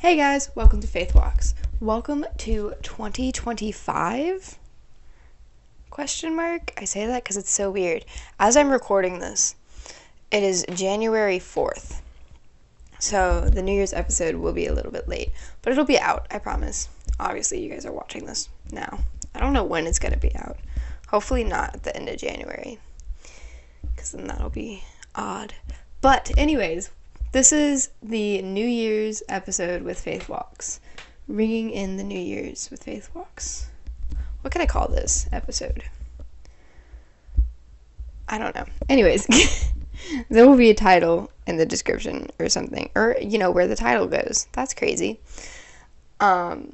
Hey guys, welcome to Faith Walks. Welcome to 2025? Question mark? I say that because it's so weird. As I'm recording this, it is January 4th. So the New Year's episode will be a little bit late, but it'll be out, I promise. Obviously, you guys are watching this now. I don't know when it's going to be out. Hopefully not at the end of January, because then that'll be odd. But anyways, this is the New Year's episode with Faith Walks. Ringing in the New Year's with Faith Walks. What can I call this episode? I don't know. Anyways, there will be a title in the description or something. Or, where the title goes. That's crazy. But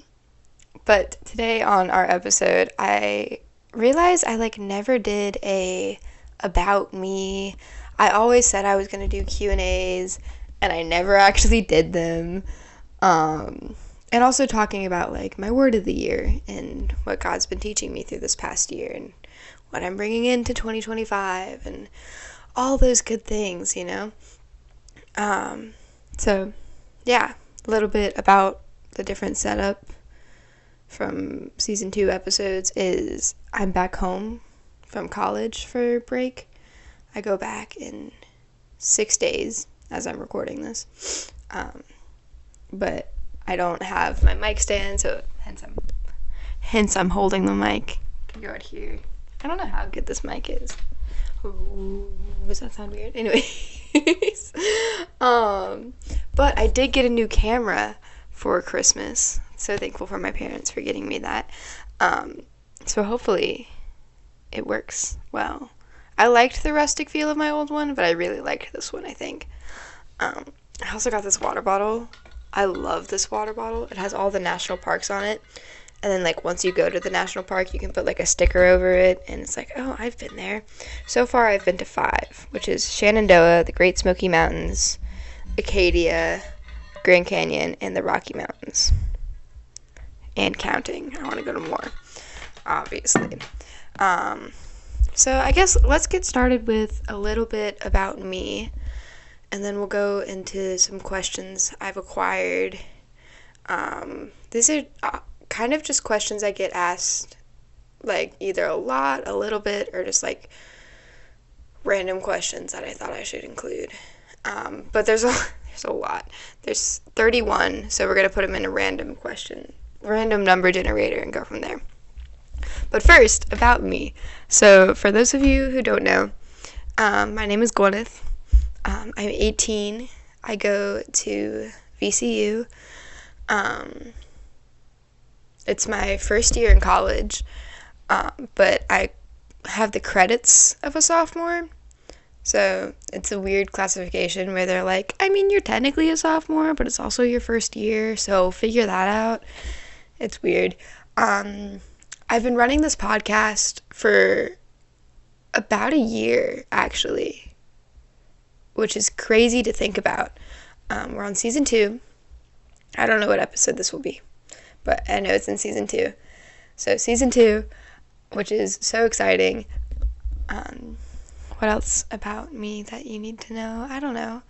today on our episode, I realized I never did a about me. I always said I was going to do Q&As, and I never actually did them. And also talking about my word of the year and what God's been teaching me through this past year and what I'm bringing into 2025 and all those good things, So, yeah, a little bit about the different setup from season 2 episodes is I'm back home from college for break. I go back in 6 days as I'm recording this. But I don't have my mic stand, so hence I'm holding the mic. I can go out here. I don't know how good this mic is. Ooh, does that sound weird? Anyways. But I did get a new camera for Christmas. So thankful for my parents for getting me that. So hopefully it works well. I liked the rustic feel of my old one, but I really liked this one, I think. I also got this water bottle. I love this water bottle. It has all the national parks on it. And then, once you go to the national park, you can put, a sticker over it. And it's oh, I've been there. So far, I've been to 5, which is Shenandoah, the Great Smoky Mountains, Acadia, Grand Canyon, and the Rocky Mountains. And counting. I want to go to more, obviously. So I guess let's get started with a little bit about me, and then we'll go into some questions I've acquired. These are kind of just questions I get asked, either a lot, a little bit, or just random questions that I thought I should include. But there's a lot. There's 31, so we're going to put them in a random number generator and go from there. But first, about me. So, for those of you who don't know, my name is Gwyneth. I'm 18. I go to VCU. It's my first year in college, but I have the credits of a sophomore. So, it's a weird classification where they're you're technically a sophomore, but it's also your first year, so figure that out. It's weird. I've been running this podcast for about a year, actually, which is crazy to think about. We're on season 2. I don't know what episode this will be, but I know it's in season 2. So season 2, which is so exciting. What else about me that you need to know? I don't know.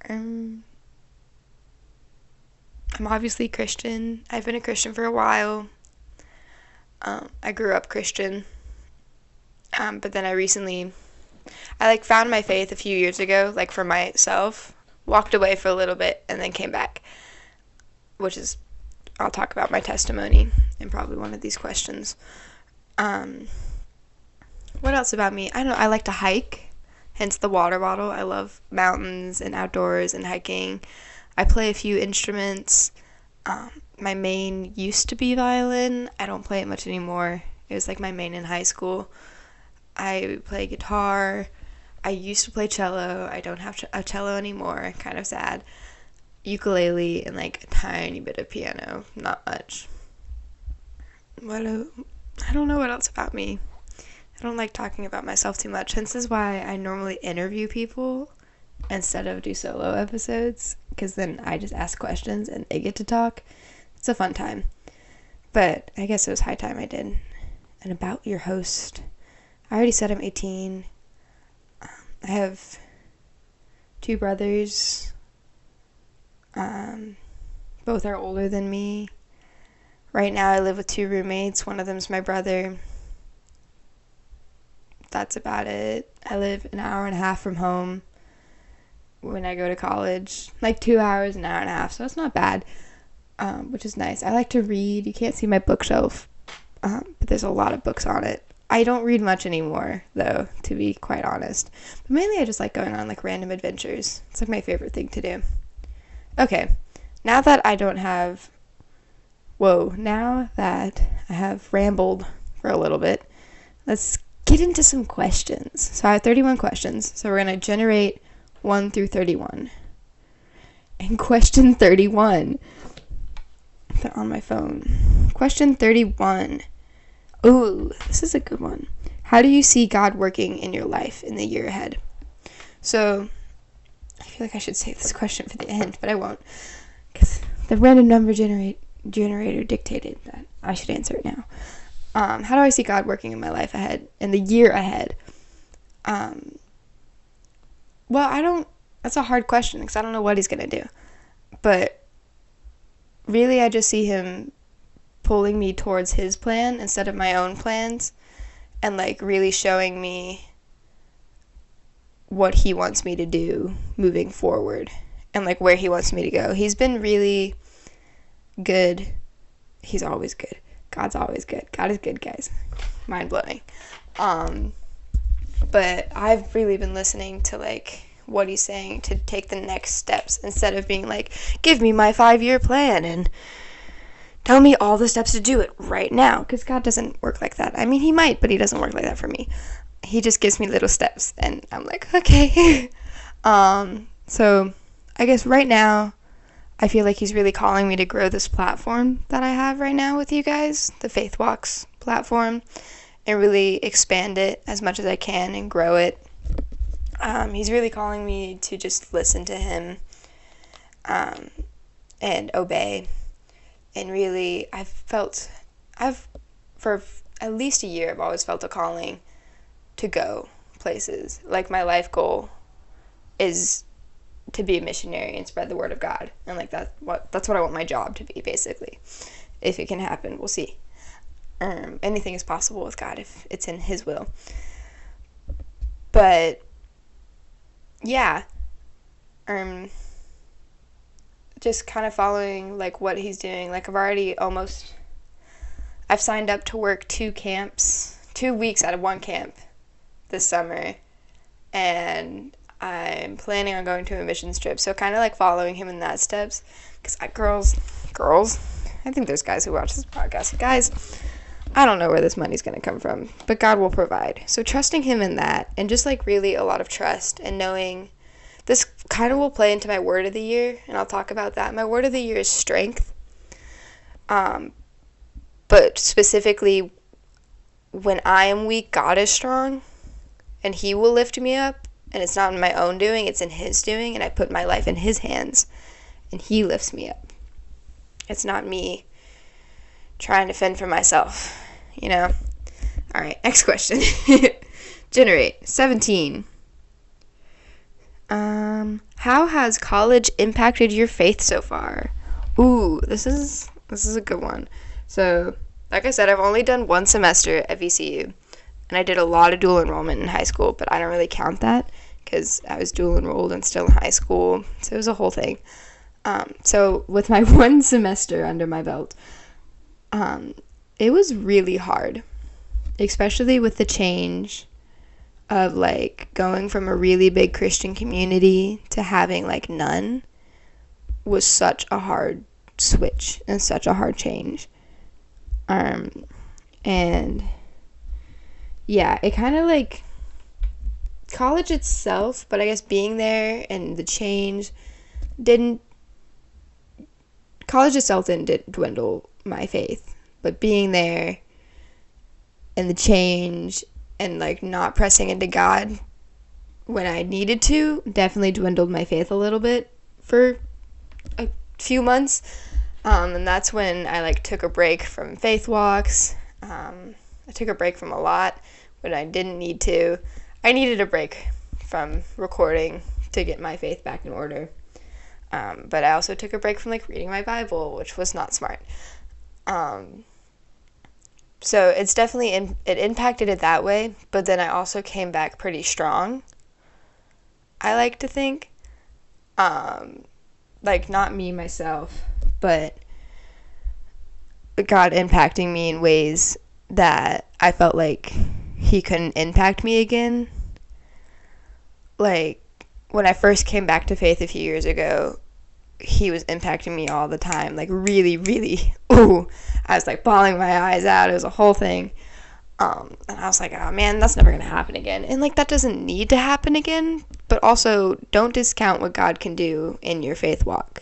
I'm obviously Christian. I've been a Christian for a while. I grew up Christian, but then I found my faith a few years ago, for myself, walked away for a little bit, and then came back, which is, I'll talk about my testimony in probably one of these questions. What else about me? I don't know, I like to hike, hence the water bottle. I love mountains and outdoors and hiking. I play a few instruments. My main used to be violin. I don't play it much anymore. It was my main in high school. I play guitar. I used to play cello. I don't have a cello anymore. Kind of sad. Ukulele and a tiny bit of piano. Not much. I don't know what else about me. I don't like talking about myself too much. Hence is why I normally interview people instead of do solo episodes, because then I just ask questions and they get to talk. It's a fun time. But I guess it was high time I did. And about your host. I already said I'm 18. I have 2 brothers. Both are older than me. Right now I live with 2 roommates. One of them's my brother. That's about it. I live an hour and a half from home when I go to college. Like 2 hours, an hour and a half. So it's not bad, which is nice. I like to read. You can't see my bookshelf, but there's a lot of books on it. I don't read much anymore, though, to be quite honest. But mainly I just like going on, like, random adventures. It's, like, my favorite thing to do. Okay, now that I have rambled for a little bit, let's get into some questions. So I have 31 questions. So we're going to generate 1 through 31. And question 31. They're on my phone. Question 31. Ooh, this is a good one. How do you see God working in your life in the year ahead? So, I feel like I should save this question for the end, but I won't. Because the random number generator dictated that I should answer it now. How do I see God working in my life ahead, in the year ahead? That's a hard question because I don't know what he's going to do. But really, I just see him pulling me towards his plan instead of my own plans, and like really showing me what he wants me to do moving forward and like where he wants me to go. He's been really good. He's always good. God's always good. God is good, guys. Mind blowing. But I've really been listening to like what he's saying to take the next steps instead of being like, give me my 5-year plan and tell me all the steps to do it right now, because God doesn't work like that. I mean, he might, but he doesn't work like that for me. He just gives me little steps, and I'm like, okay. So I guess right now, I feel like he's really calling me to grow this platform that I have right now with you guys, the Faith Walks platform, and really expand it as much as I can and grow it. He's really calling me to just listen to him and obey. And really, for at least a year, I've always felt a calling to go places. Like, my life goal is to be a missionary and spread the word of God. And, like, that's what I want my job to be, basically. If it can happen, we'll see. Anything is possible with God if it's in his will. But, yeah. Just kind of following like what he's doing. Like, I've signed up to work 2 weeks out of 1 camp this summer, and I'm planning on going to a missions trip, so kind of like following him in that steps, because girls, I think there's guys who watch this podcast. Guys, I don't know where this money's going to come from, but God will provide. So trusting him in that, and just like really a lot of trust, and knowing this kind of will play into my word of the year, and I'll talk about that. My word of the year is strength. But specifically, when I am weak, God is strong, and he will lift me up, and it's not in my own doing, it's in his doing, and I put my life in his hands, and he lifts me up. It's not me trying to fend for myself, you know? All right, next question. Generate 17. How has college impacted your faith so far? Ooh, this is a good one. So, like I said, I've only done 1 semester at VCU, and I did a lot of dual enrollment in high school, but I don't really count that because I was dual enrolled and still in high school, so it was a whole thing. So with my 1 semester under my belt, it was really hard, especially with the change of like going from a really big Christian community to having like none was such a hard switch and such a hard change. And yeah, it kind of like college itself, but I guess being there and the change college itself didn't dwindle my faith, but being there and the change and like not pressing into God when I needed to definitely dwindled my faith a little bit for a few months. And that's when I like took a break from Faith Walks. I took a break from a lot when I didn't need to. I needed a break from recording to get my faith back in order. But I also took a break from, like, reading my Bible, which was not smart. So it's definitely, it impacted it that way, but then I also came back pretty strong, I like to think. Like, not me, myself, but God impacting me in ways that I felt like he couldn't impact me again. Like, when I first came back to faith a few years ago, he was impacting me all the time, like, really, really, I was, like, bawling my eyes out. It was a whole thing. And I was like, oh man, that's never gonna happen again. And, like, that doesn't need to happen again, but also don't discount what God can do in your faith walk,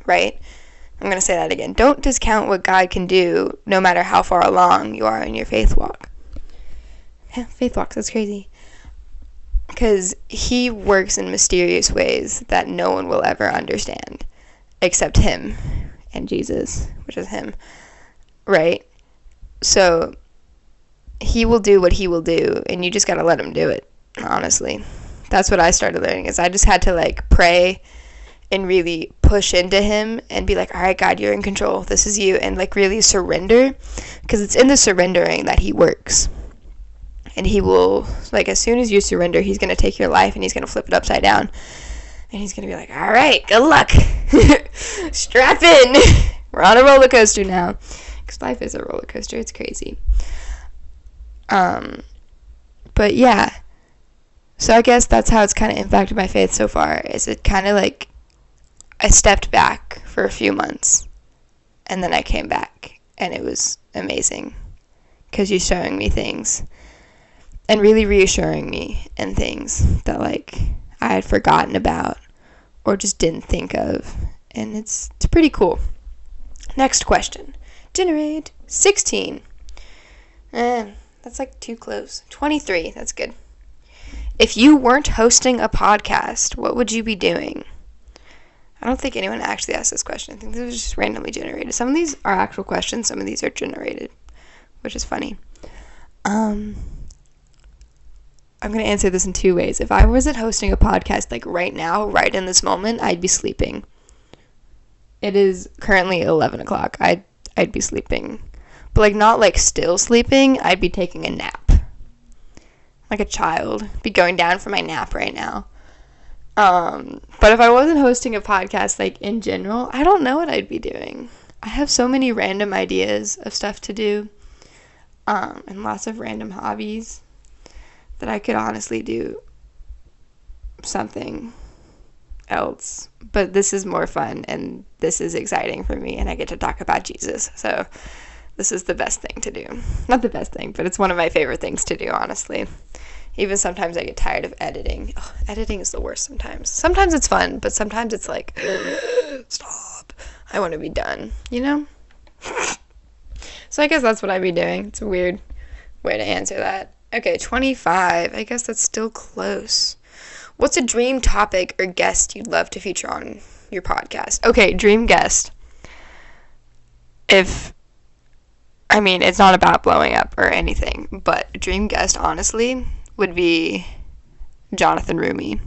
right? I'm gonna say that again. Don't discount what God can do no matter how far along you are in your faith walk. Yeah, faith walks, that's crazy. Because he works in mysterious ways that no one will ever understand except him and Jesus, which is him, right? So he will do what he will do, and you just gotta let him do it, honestly. That's what I started learning, is I just had to, like, pray and really push into him and be like, all right, God, you're in control. This is you. And, like, really surrender, because it's in the surrendering that he works. And he will, like, as soon as you surrender, he's going to take your life and he's going to flip it upside down. And he's going to be like, all right, good luck. Strap in. We're on a roller coaster now. Because life is a roller coaster. It's crazy. But yeah. So I guess that's how it's kind of impacted my faith so far. Is it kind of like I stepped back for a few months. And then I came back. And it was amazing. Because you're showing me things. And really reassuring me in things that, like, I had forgotten about or just didn't think of. And it's pretty cool. Next question. Generate 16. That's, like, too close. 23. That's good. If you weren't hosting a podcast, what would you be doing? I don't think anyone actually asked this question. I think this was just randomly generated. Some of these are actual questions. Some of these are generated, which is funny. I'm going to answer this in two ways. If I wasn't hosting a podcast, like, right now, right in this moment, I'd be sleeping. It is currently 11 o'clock. I'd be sleeping. But, like, not, like, still sleeping. I'd be taking a nap. Like a child. Be going down for my nap right now. But if I wasn't hosting a podcast, like, in general, I don't know what I'd be doing. I have so many random ideas of stuff to do. And lots of random hobbies. That I could honestly do something else. But this is more fun, and this is exciting for me, and I get to talk about Jesus. So this is the best thing to do. Not the best thing, but it's one of my favorite things to do, honestly. Even sometimes I get tired of editing. Oh, editing is the worst sometimes. Sometimes it's fun, but sometimes it's like, stop. I want to be done, you know? So I guess that's what I'd be doing. It's a weird way to answer that. Okay, 25. I guess that's still close. What's a dream topic or guest you'd love to feature on your podcast? Okay, dream guest. It's not about blowing up or anything, but a dream guest, honestly, would be Jonathan Roumie.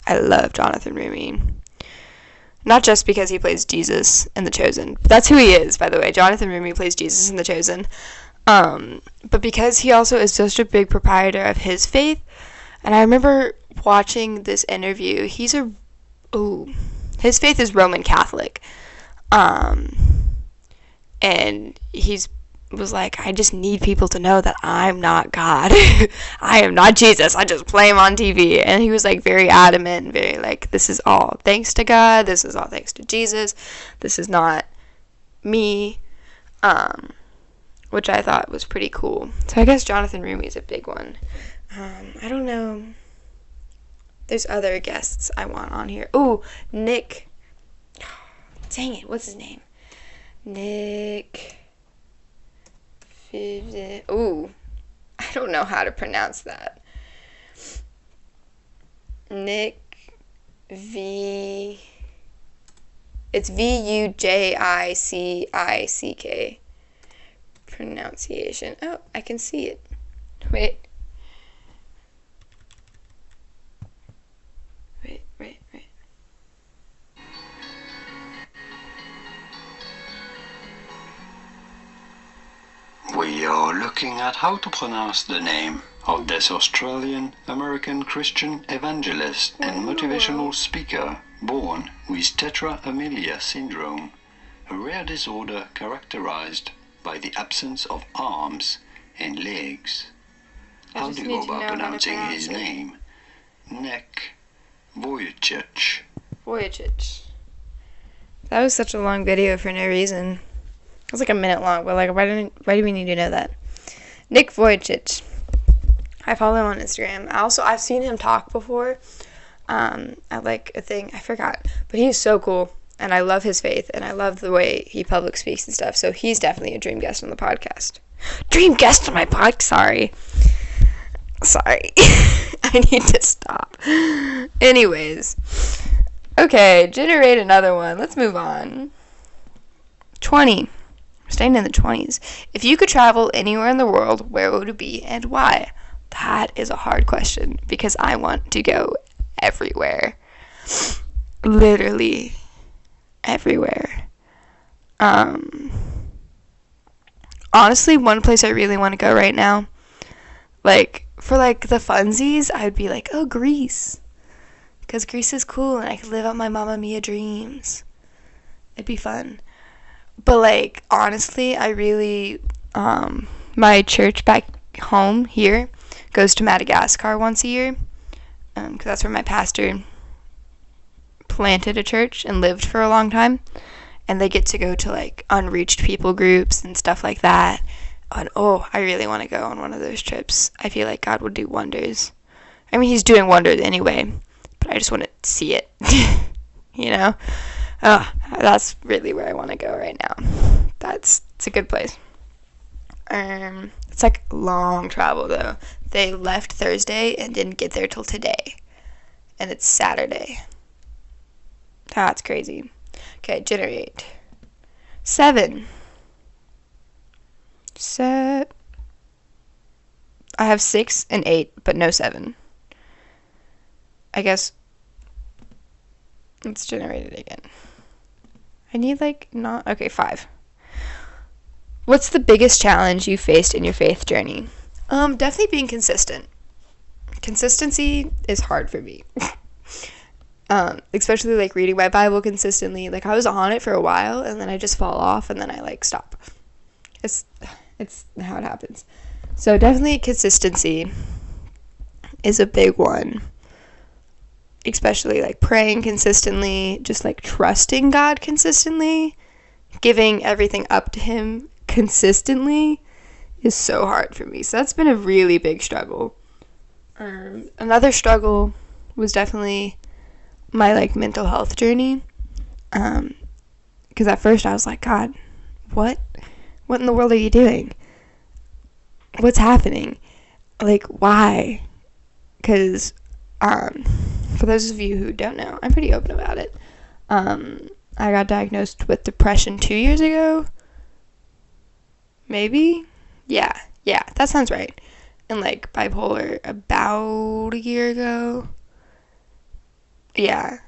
I love Jonathan Roumie. Not just because he plays Jesus in The Chosen. That's who he is, by the way. Jonathan Roumie plays Jesus in The Chosen. But because he also is such a big proprietor of his faith, and I remember watching this interview, his faith is Roman Catholic, and he's was like, I just need people to know that I'm not God. I am not Jesus. I just play him on TV. And he was, like, very adamant and very, like, this is all thanks to God. This is all thanks to Jesus. This is not me. Which I thought was pretty cool. So I guess Jonathan Roumie is a big one. I don't know. There's other guests I want on here. Ooh, Nick. Dang it, what's his name? Nick. Ooh, I don't know how to pronounce that. Nick V. It's Vujicick. Pronunciation. Oh, I can see it. Wait. We are looking at how to pronounce the name of this Australian-American Christian evangelist and motivational speaker born with tetra amelia syndrome, a rare disorder characterized by the absence of arms and legs. How do you go about pronouncing his name? Nick Vujicic. Vujicic. That was such a long video for no reason. It was like a minute long, but like, why do we need to know that? Nick Vujicic. I follow him on Instagram. I've seen him talk before at like a thing. I forgot. But he's so cool. And I love his faith. And I love the way he public speaks and stuff. So he's definitely a dream guest on the podcast. Dream guest on my podcast? Sorry. I need to stop. Anyways. Okay, generate another one. Let's move on. 20. We're staying in the 20s. If you could travel anywhere in the world, where would it be and why? That is a hard question because I want to go everywhere. Literally everywhere. Honestly, one place I really want to go right now, like, for, like, the funsies, I would be like, oh, Greece. Because Greece is cool and I could live out my Mamma Mia dreams. It'd be fun. But, like, honestly, I really, my church back home here goes to Madagascar once a year. Because that's where my pastor planted a church and lived for a long time. And they get to go to, like, unreached people groups and stuff like that. And, I really want to go on one of those trips. I feel like God would do wonders. I mean, he's doing wonders anyway. But I just want to see it. You know? That's really where I want to go right now. It's a good place. It's like long travel though. They left Thursday and didn't get there till today. And it's Saturday. That's crazy. Okay, generate. 7. I have 6 and 8, but no 7. I guess. Let's generate it again. I need, like, not. Okay, 5. What's the biggest challenge you faced in your faith journey? Definitely being consistent. Consistency is hard for me. Especially, like, reading my Bible consistently. Like, I was on it for a while, and then I just fall off, and then I, like, stop. It's how it happens. So, definitely consistency is a big one. Especially, like, praying consistently, just, like, trusting God consistently, giving everything up to Him consistently is so hard for me. So that's been a really big struggle. Another struggle was definitely my, like, mental health journey. Because at first I was like, God, what in the world are you doing? What's happening? Like, why? Because, for those of you who don't know, I'm pretty open about it. I got diagnosed with depression 2 years ago. Maybe? Yeah, that sounds right. And, like, bipolar about a year ago. Yeah.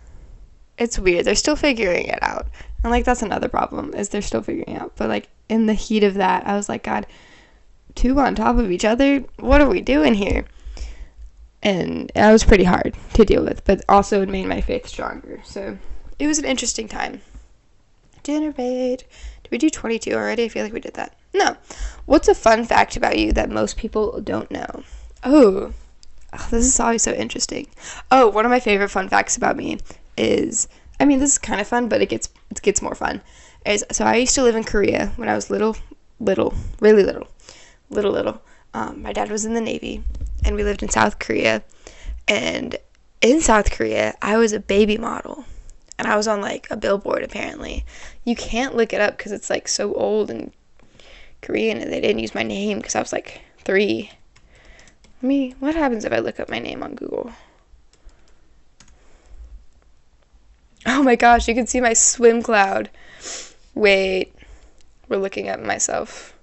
It's weird. They're still figuring it out. And, like, that's another problem, is they're still figuring it out. But, like, in the heat of that, I was like, God, 2 on top of each other? What are we doing here? And that was pretty hard to deal with, but also it made my faith stronger. So it was an interesting time. Generate. Did we do 22 already? I feel like we did that. No. What's a fun fact about you that most people don't know? Oh, this is always so interesting. Oh, one of my favorite fun facts about me is, I mean, this is kind of fun, but it gets more fun. So I used to live in Korea when I was little. My dad was in the Navy, and we lived in South Korea. And in South Korea, I was a baby model. And I was on, like, a billboard, apparently. You can't look it up because it's, like, so old and Korean, and they didn't use my name because I was, like, 3. What happens if I look up my name on Google? Oh my gosh, you can see my swim cloud. Wait, we're looking at myself.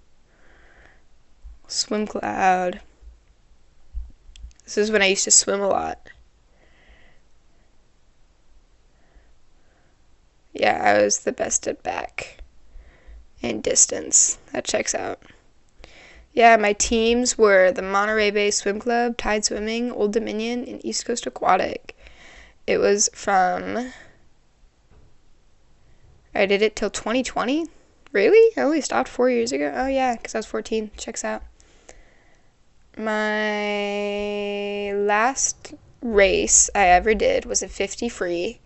Swim cloud. This is when I used to swim a lot. Yeah, I was the best at back and distance. That checks out. Yeah, my teams were the Monterey Bay Swim Club, Tide Swimming, Old Dominion, and East Coast Aquatic. It was from... I did it till 2020? Really? I only stopped 4 years ago? Oh, yeah, because I was 14. Checks out. My last race I ever did was a 50 free,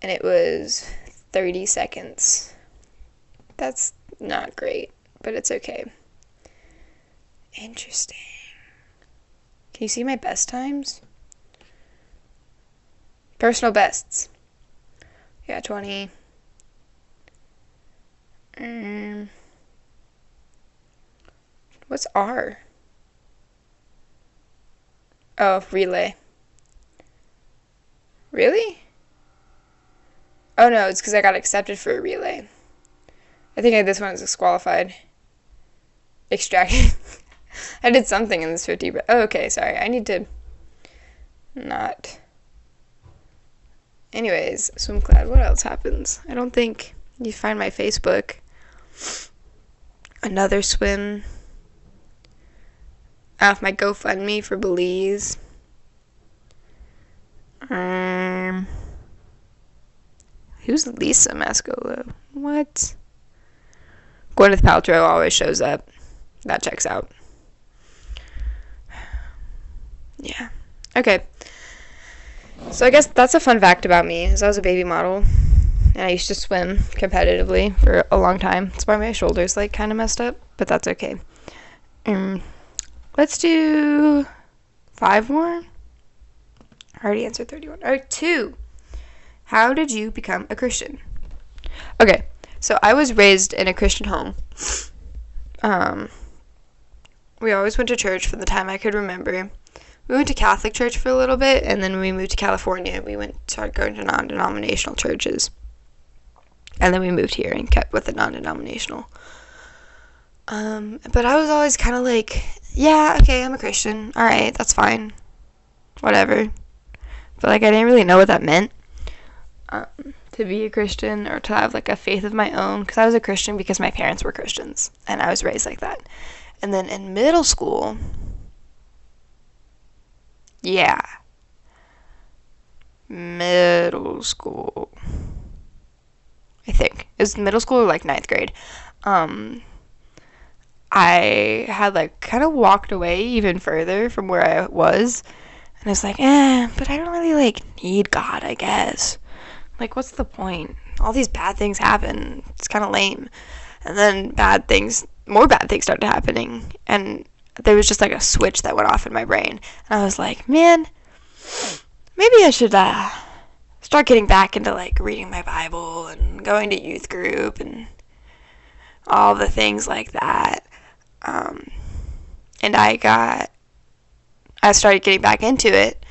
and it was 30 seconds. That's not great, but it's okay. Interesting. Can you see my best times? Personal bests. Yeah, 20. What's R? Oh, relay. Really? Oh no, it's because I got accepted for a relay. I think this one is disqualified. Extracted. I did something in this 50, but... Oh, okay, sorry. I need to... not... Anyways, SwimClad, what else happens? I don't think you find my Facebook. Another swim. Off my GoFundMe for Belize. Who's Lisa Mascolo? What? Gwyneth Paltrow always shows up. That checks out. Yeah. Okay. So I guess that's a fun fact about me, is I was a baby model, and I used to swim competitively for a long time. That's why my shoulders, like, kind of messed up, but that's okay. Let's do 5 more. I already answered 31. All right, 2. How did you become a Christian? Okay, so I was raised in a Christian home. We always went to church from the time I could remember. We went to Catholic church for a little bit, and then when we moved to California, we started going to non-denominational churches. And then we moved here and kept with the non-denominational. But I was always kind of like, yeah, okay, I'm a Christian. All right, that's fine. Whatever. But, like, I didn't really know what that meant. To be a Christian or to have, like, a faith of my own. Because I was a Christian because my parents were Christians. And I was raised like that. And then in middle school... Yeah. Middle school. I think. It was middle school or, like, 9th grade. I had, like, kind of walked away even further from where I was. And I was like, but I don't really, like, need God, I guess. Like, what's the point? All these bad things happen. It's kind of lame. And then more bad things started happening. And there was just, like, a switch that went off in my brain. And I was like, man, maybe I should start getting back into, like, reading my Bible and going to youth group and all the things like that. And I started getting back into it,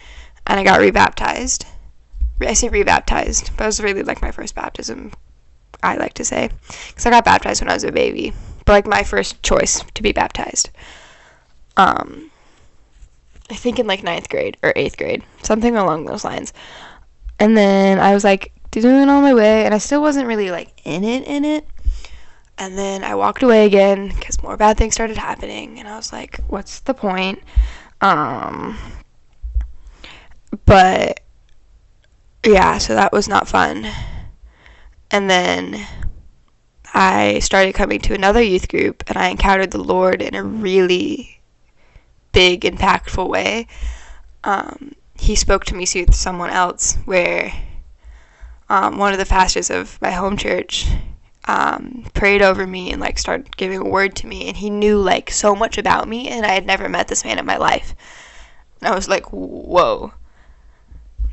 and I got rebaptized. I say rebaptized, but it was really, like, my first baptism, I like to say. Because I got baptized when I was a baby. But, like, my first choice to be baptized. I think in, like, 9th grade or 8th grade. Something along those lines. And then I was, like, doing all my way, and I still wasn't really, like, in it. And then I walked away again because more bad things started happening. And I was like, what's the point? But, yeah, so that was not fun. And then I started coming to another youth group, and I encountered the Lord in a really big, impactful way. He spoke to me through someone else, where one of the pastors of my home church prayed over me and, like, started giving a word to me, and he knew, like, so much about me, and I had never met this man in my life. And I was like, whoa,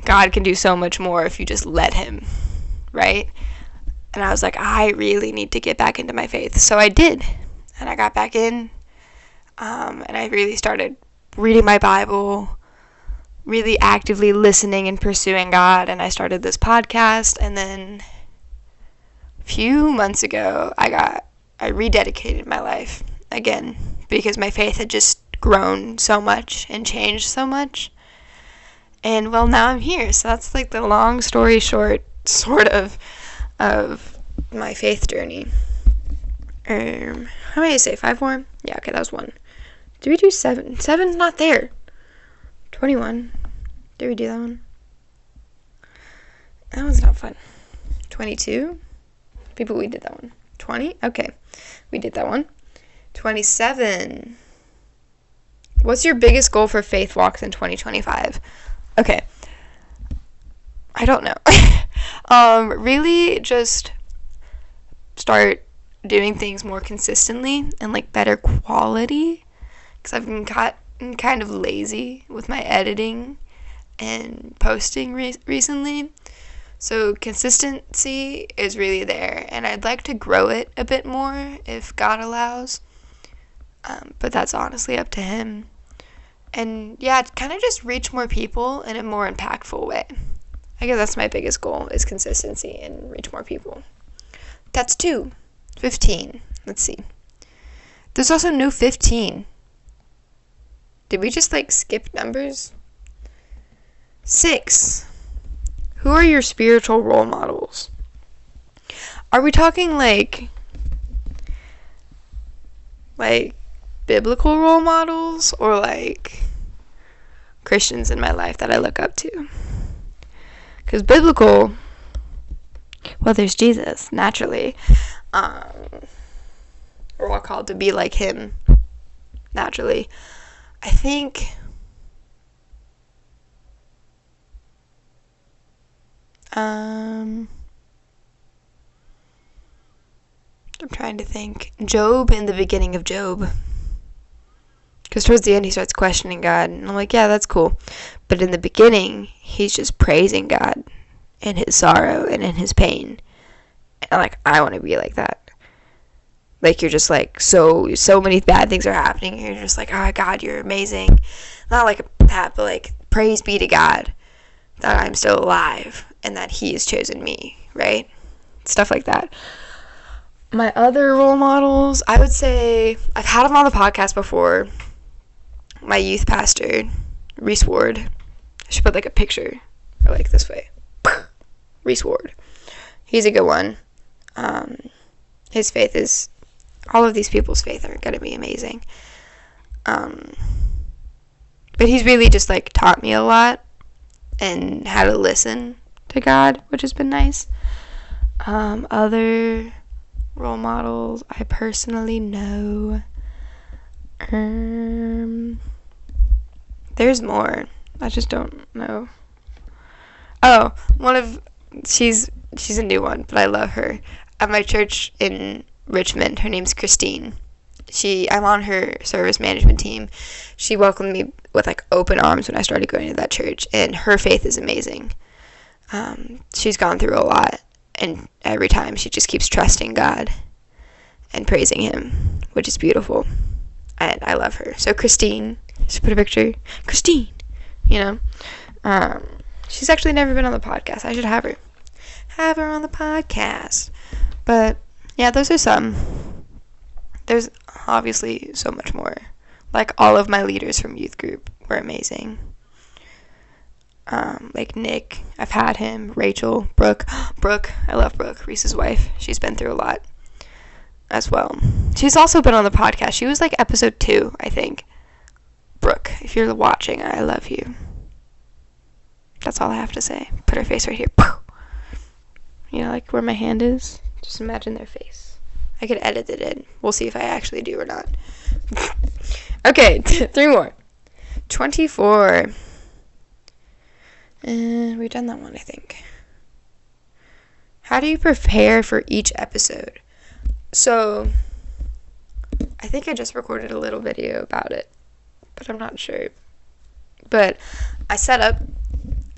God can do so much more if you just let him, right? And I was like, I really need to get back into my faith. So I did, and I got back in, and I really started reading my Bible, really actively listening and pursuing God, and I started this podcast. And then a few months ago, I rededicated my life again, because my faith had just grown so much and changed so much. And, well, now I'm here. So that's, like, the long story short, sort of my faith journey. How many did I say? 5 more? Yeah, okay, that was 1. Did we do 7? 7's not there. 21. Did we do that one? That one's not fun. 22? People, we did that one. 20? Okay, we did that one. 27. What's your biggest goal for Faith Walks in 2025? Okay. I don't know. Really just start doing things more consistently and like better quality, because I've gotten kind of lazy with my editing and posting recently. So consistency is really there, and I'd like to grow it a bit more if God allows. But that's honestly up to Him. And yeah, kind of just reach more people in a more impactful way. I guess that's my biggest goal, is consistency and reach more people. That's 2. 15. Let's see. There's also no 15. Did we just like skip numbers? 6. Who are your spiritual role models? Are we talking like biblical role models, or like Christians in my life that I look up to? Because biblical, well, there's Jesus, naturally. We're all called to be like Him, naturally. I think I'm trying to think. Job, in the beginning of Job. Because towards the end, he starts questioning God. And I'm like, yeah, that's cool. But in the beginning, he's just praising God in his sorrow and in his pain. And like, I want to be like that. Like, you're just like, so many bad things are happening. And you're just like, oh, God, you're amazing. Not like that, but like, praise be to God that I'm still alive and that He has chosen me, right? Stuff like that. My other role models, I would say, I've had him on the podcast before. My youth pastor, Reese Ward. I should put like a picture, or like this way. Reese Ward. He's a good one. His faith is, all of these people's faith are going to be amazing. But he's really just like taught me a lot and how to listen to God, which has been nice. Other role models I personally know. There's more. I just don't know. Oh, she's a new one, but I love her. At my church in Richmond, her name's Christine. I'm on her service management team. She welcomed me with like open arms when I started going to that church, and her faith is amazing. She's gone through a lot, and every time she just keeps trusting God and praising Him, which is beautiful. And I love her. So Christine, just put a picture. Christine, she's actually never been on the podcast. I should have her on the podcast. But yeah, those are some. There's obviously so much more. Like, all of my leaders from youth group were amazing. Like Nick, I've had him. Rachel, Brooke, I love Brooke, Reese's wife. She's been through a lot as well. She's also been on the podcast. She was like episode 2, I think. Brooke, if you're watching, I love you. That's all I have to say. Put her face right here. Like where my hand is. Just imagine their face. I could edit it in. We'll see if I actually do or not. Okay, 3 more. 24. And we've done that one, I think. How do you prepare for each episode? So, I think I just recorded a little video about it, but I'm not sure. But I set up,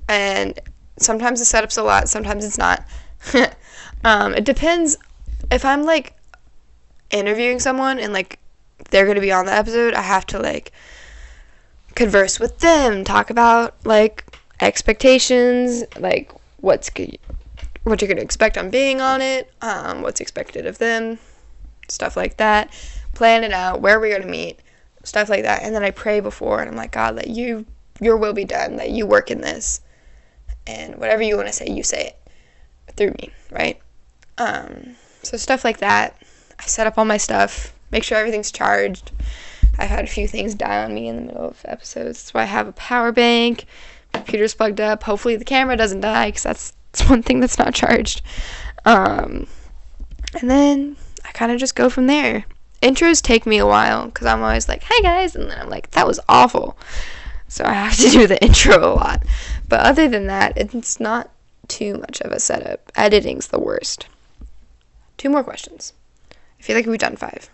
and sometimes the setup's a lot, sometimes it's not. It depends. If I'm like interviewing someone and like they're going to be on the episode, I have to like converse with them, talk about like expectations, like what you're going to expect on being on it, what's expected of them, stuff like that. Plan it out, where we're going to meet, stuff like that. And then I pray before, and I'm like, God, let your will be done, let you work in this, and whatever you want to say, you say it through me, right? So stuff like that. I set up all my stuff, make sure everything's charged. I've had a few things die on me in the middle of episodes. That's why I have a power bank. My computer's plugged up. Hopefully the camera doesn't die, because that's one thing that's not charged. And then I kind of just go from there. Intros take me a while, because I'm always like, hey guys, and then I'm like, that was awful. So I have to do the intro a lot. But other than that, it's not too much of a setup. Editing's the worst. 2 more questions. I feel like we've done 5.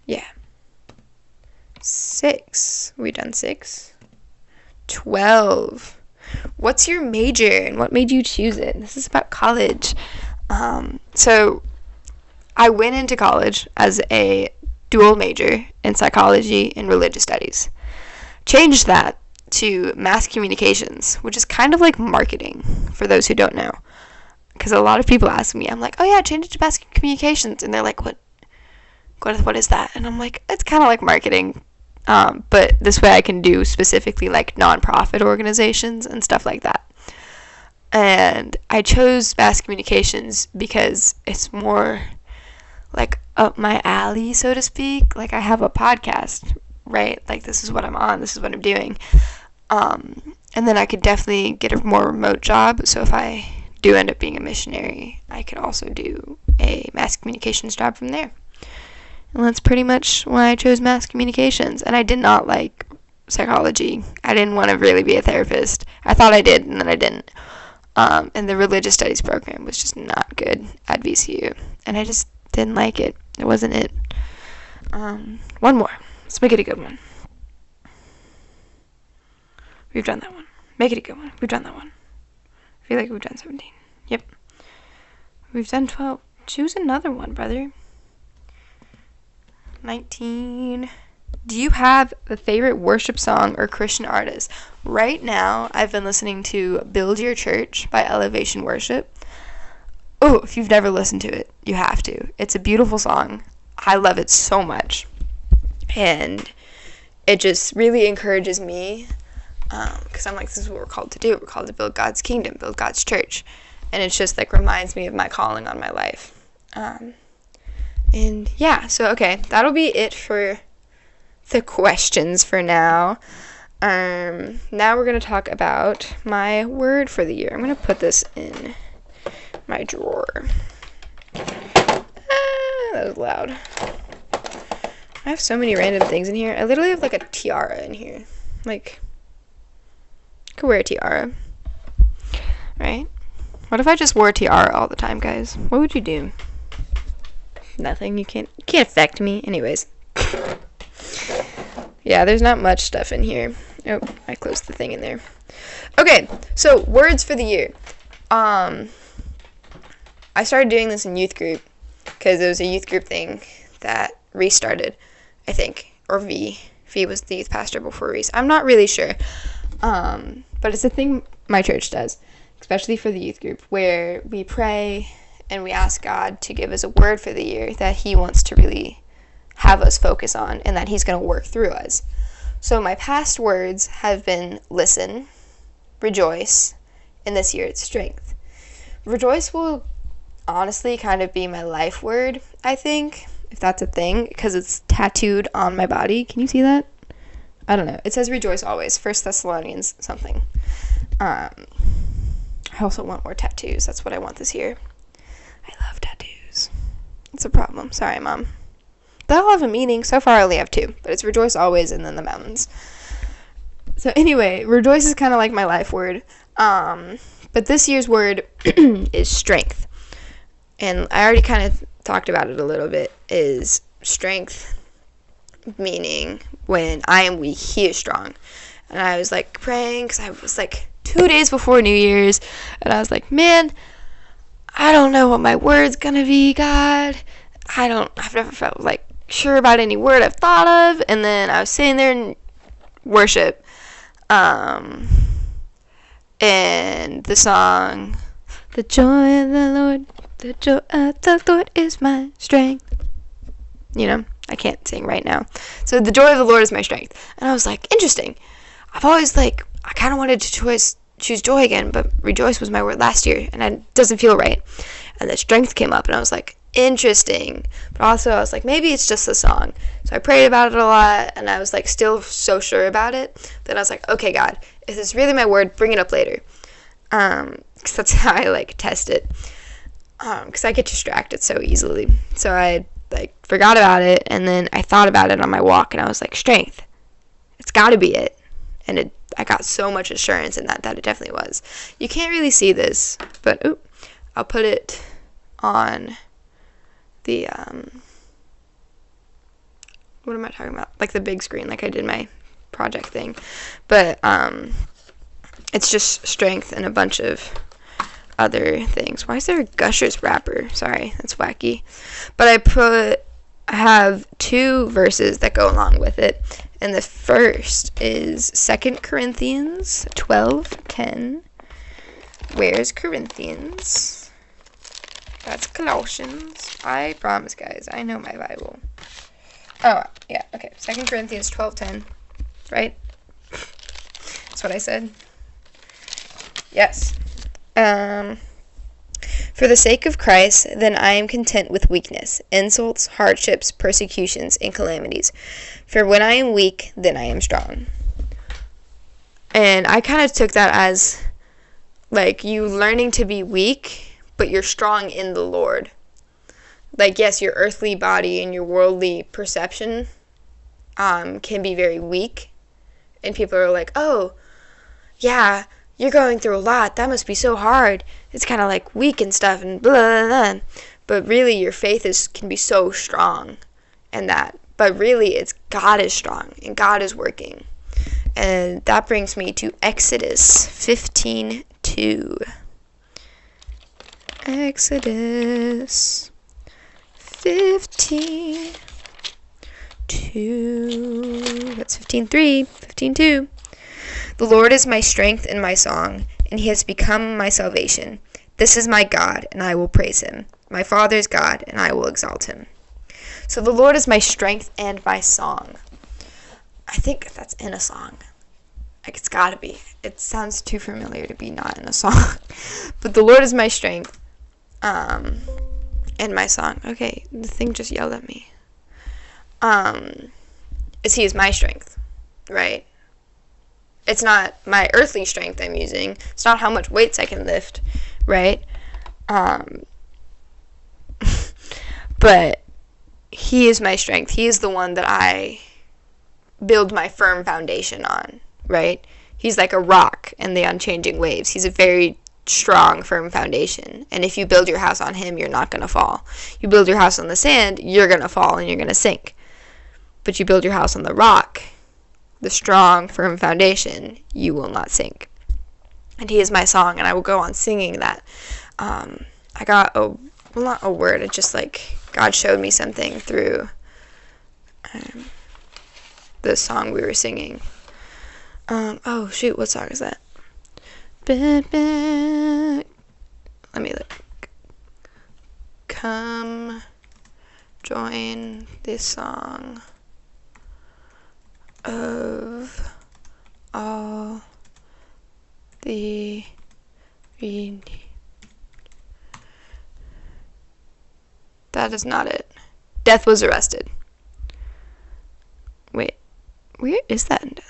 Yeah. 6. We done 6? 12. What's your major and what made you choose it? This is about college. So I went into college as a dual major in psychology and religious studies. Changed that to mass communications, which is kind of like marketing for those who don't know. Because a lot of people ask me, I'm like, oh yeah, I changed it to mass communications. And they're like, what is that? And I'm like, it's kind of like marketing. But this way I can do specifically like nonprofit organizations and stuff like that. And I chose mass communications because it's more like up my alley, so to speak. Like I have a podcast, right? Like this is what I'm on, this is what I'm doing. And then I could definitely get a more remote job. So if I do end up being a missionary, I could also do a mass communications job from there. And that's pretty much why I chose mass communications. And I did not like psychology. I didn't want to really be a therapist. I thought I did, and then I didn't. And the religious studies program was just not good at VCU. And I just didn't like it. It wasn't it. 1 more. Let's make it a good one. We've done that one. Make it a good one. We've done that one. I feel like we've done 17. Yep. We've done 12. Choose another one, brother. 19. Do you have a favorite worship song or Christian artist? Right now, I've been listening to Build Your Church by Elevation Worship. Oh, if you've never listened to it, you have to. It's a beautiful song. I love it so much. And it just really encourages me, because I'm like, this is what we're called to do. We're called to build God's kingdom, build God's church. And it's just like reminds me of my calling on my life. And yeah, so okay, that'll be it for the questions for now. Now we're going to talk about my word for the year. I'm going to put this in my drawer. That was loud. I have so many random things in here. I literally have like a tiara in here. Like, I could wear a tiara. Right? What if I just wore a tiara all the time, guys? What would you do? Nothing. You can't affect me. Anyways. Yeah, there's not much stuff in here. Oh, I closed the thing in there. Okay, so words for the year. I started doing this in youth group because it was a youth group thing that Reese started, I think, or V. V was the youth pastor before Reese. I'm not really sure, but it's a thing my church does, especially for the youth group, where we pray and we ask God to give us a word for the year that He wants to really have us focus on and that He's going to work through us. So my past words have been listen, rejoice, and this year it's strength. Rejoice will honestly kind of be my life word, I think, if that's a thing, because it's tattooed on my body. Can you see that? I don't know. It says rejoice always. 1 Thessalonians something. I also want more tattoos. That's what I want this year. I love tattoos. It's a problem. Sorry, Mom. They all have a meaning. So far I only have 2, but it's rejoice always and then the mountains. So anyway, rejoice is kind of like my life word. But this year's word is strength. And I already kind of talked about it a little bit, is strength, meaning when I am weak, He is strong. And I was like praying, because I was like 2 days before New Year's, and I was like, man, I don't know what my word's gonna be, God. I've never felt like sure about any word I've thought of. And then I was sitting there in worship, and the song, the joy of the Lord, the joy of the Lord is my strength. You know, I can't sing right now. So the joy of the Lord is my strength. And I was like, interesting. I've always I kind of wanted to choose joy again, but rejoice was my word last year, and it doesn't feel right. And the strength came up, and I was like, interesting. But also I was like, maybe it's just the song. So I prayed about it a lot, and I was like still so sure about it. Then I was like, okay, God, if this is really my word, bring it up later. Because that's how I like test it. Because I get distracted so easily. So I like forgot about it, and then I thought about it on my walk, and I was like, strength. It's got to be it. And I got so much assurance in that it definitely was. You can't really see this, but I'll put it on the what am I talking about? Like the big screen, like I did my project thing. But it's just strength and a bunch of other things. Why is there a Gushers wrapper? Sorry, that's wacky. But I have 2 verses that go along with it. And the first is 2 Corinthians 12:10. Where's Corinthians? That's Colossians. I promise, guys, I know my Bible. Oh, yeah, okay. 2 Corinthians 12:10. Right? That's what I said. Yes. For the sake of Christ, then I am content with weakness, insults, hardships, persecutions, and calamities. For when I am weak, then I am strong. And I kind of took that as, like, you learning to be weak, but you're strong in the Lord. Like, yes, your earthly body and your worldly perception can be very weak. And people are like, oh, yeah, you're going through a lot. That must be so hard. It's kind of like weak and stuff and blah, blah, blah. But really, your faith can be so strong in that. But really, it's God is strong and God is working. And that brings me to Exodus 15:2. Exodus 15:2. That's 15:3, 15:2. The Lord is my strength and my song, and he has become my salvation. This is my God, and I will praise him. My Father's God, and I will exalt him. So the Lord is my strength and my song. I think that's in a song. Like, it's gotta be. It sounds too familiar to be not in a song. But the Lord is my strength, and my song. Okay, the thing just yelled at me. He is my strength, right? It's not my earthly strength I'm using. It's not how much weights I can lift, right? But he is my strength. He is the one that I build my firm foundation on, right? He's like a rock in the unchanging waves. He's a very strong, firm foundation. And if you build your house on him, you're not going to fall. You build your house on the sand, you're going to fall and you're going to sink. But you build your house on the rock, the strong, firm foundation, you will not sink. And he is my song, and I will go on singing that. I got not a word, it's just like God showed me something through the song we were singing. Oh shoot, what song is that? Let me look. Come join this song of all the that is not it. Death was arrested. Wait, where is that?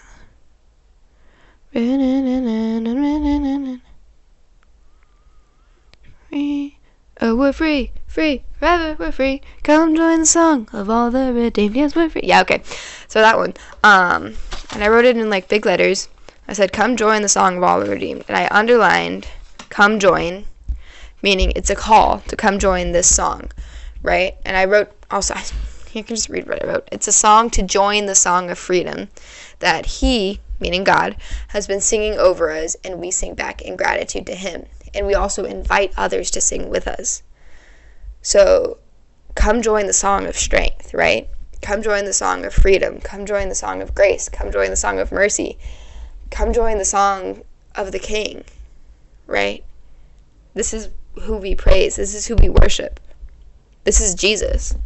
Free. Oh, we're free, forever we're free. Come join the song of all the redeemed. Yes, we're free. Yeah, okay. So that one. And I wrote it in like big letters. I said, come join the song of all the redeemed. And I underlined, come join, meaning it's a call to come join this song, right? And I wrote, also, you can just read what I wrote. It's a song to join the song of freedom that he, meaning God, has been singing over us, and we sing back in gratitude to him. And we also invite others to sing with us. So come join the song of strength, right? Come join the song of freedom. Come join the song of grace. Come join the song of mercy. Come join the song of the King, right? This is who we praise. This is who we worship. This is Jesus.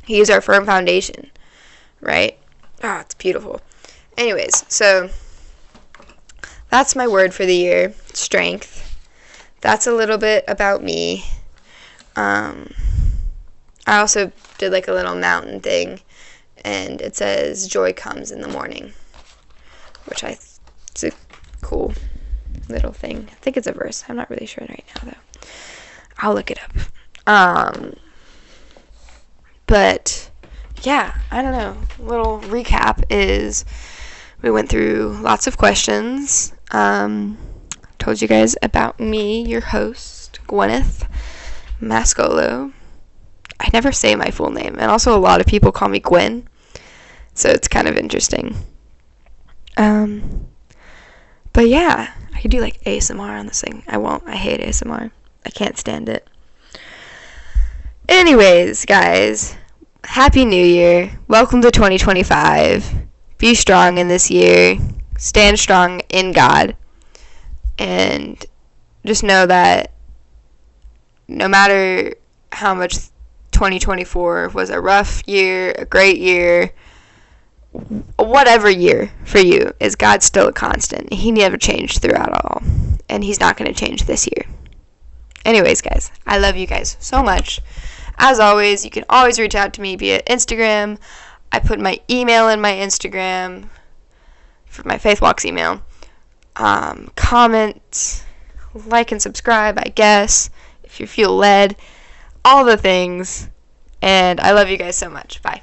He is our firm foundation, right? Ah, it's beautiful. Anyways, so that's my word for the year, strength. That's a little bit about me. I also did like a little mountain thing, and it says joy comes in the morning, which it's a cool little thing. I think it's a verse. I'm not really sure right now though. I'll look it up. But yeah, I don't know. Little recap is we went through lots of questions. Told you guys about me, your host, Gwyneth Mascolo. I never say my full name, and also a lot of people call me Gwen, so it's kind of interesting. But yeah, I could do like ASMR on this thing. I won't. I hate ASMR. I can't stand it. Anyways, guys, Happy New Year. Welcome to 2025. Be strong in this year. Stand strong in God. And just know that no matter how much 2024 was a rough year, a great year, whatever year for you, is God still a constant. He never changed throughout all. And he's not going to change this year. Anyways, guys, I love you guys so much. As always, you can always reach out to me via Instagram. I put my email in my Instagram for my Faith Walks email. Comment, like, and subscribe, I guess, if you feel led. All the things. And I love you guys so much. Bye.